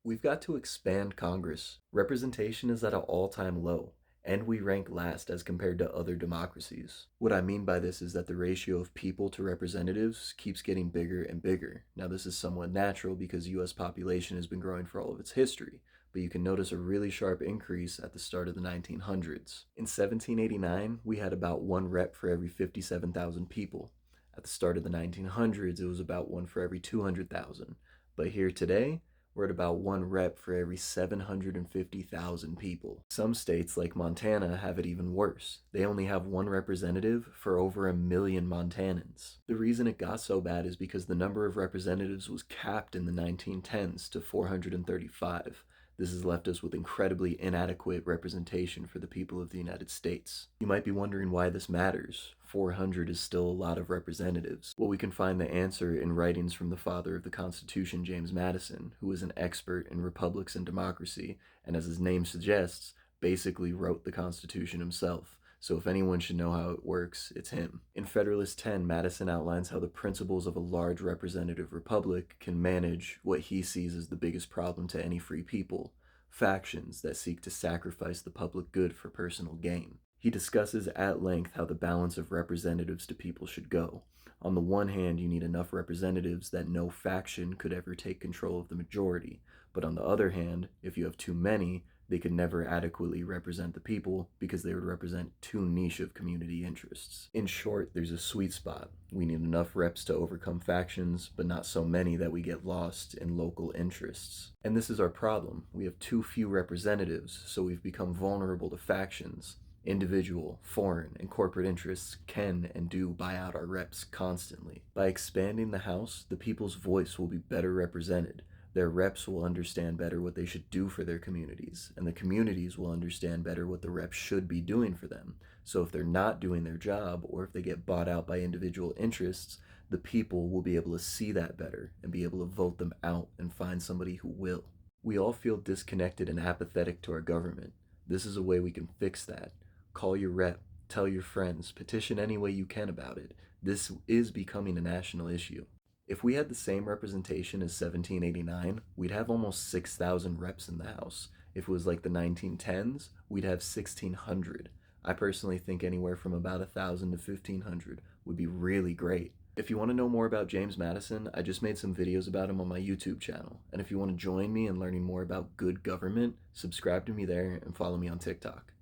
We've got to expand Congress. Representation is at an all-time low, and we rank last as compared to other democracies. What I mean by this is that the ratio of people to representatives keeps getting bigger and bigger. Now, this is somewhat natural because US population has been growing for all of its history, but you can notice a really sharp increase at the start of the 1900s. In 1789, we had about one rep for every 57,000 people. At the start of the 1900s, it was about one for every 200,000. But here today, we're at about one rep for every 750,000 people. Some states, like Montana, have it even worse. They only have one representative for over 1 million Montanans. The reason it got so bad is because the number of representatives was capped in the 1910s to 435. This has left us with incredibly inadequate representation for the people of the United States. You might be wondering why this matters. 400 is still a lot of representatives. Well, we can find the answer in writings from the father of the Constitution, James Madison, who was an expert in republics and democracy, and as his name suggests, basically wrote the Constitution himself. So if anyone should know how it works, it's him. In Federalist 10, Madison outlines how the principles of a large representative republic can manage what he sees as the biggest problem to any free people: factions that seek to sacrifice the public good for personal gain. He discusses at length how the balance of representatives to people should go. On the one hand, you need enough representatives that no faction could ever take control of the majority, but on the other hand, if you have too many, they could never adequately represent the people because they would represent too niche of community interests. In short, there's a sweet spot. We need enough reps to overcome factions, but not so many that we get lost in local interests. And this is our problem. We have too few representatives, so we've become vulnerable to factions. Individual, foreign, and corporate interests can and do buy out our reps constantly. By expanding the House, the people's voice will be better represented. Their reps will understand better what they should do for their communities, and the communities will understand better what the reps should be doing for them. So if they're not doing their job, or if they get bought out by individual interests, the people will be able to see that better and be able to vote them out and find somebody who will. We all feel disconnected and apathetic to our government. This is a way we can fix that. Call your rep, tell your friends, petition any way you can about it. This is becoming a national issue. If we had the same representation as 1789, we'd have almost 6,000 reps in the House. If it was like the 1910s, we'd have 1,600. I personally think anywhere from about 1,000 to 1,500 would be really great. If you want to know more about James Madison, I just made some videos about him on my YouTube channel. And if you want to join me in learning more about good government, subscribe to me there and follow me on TikTok.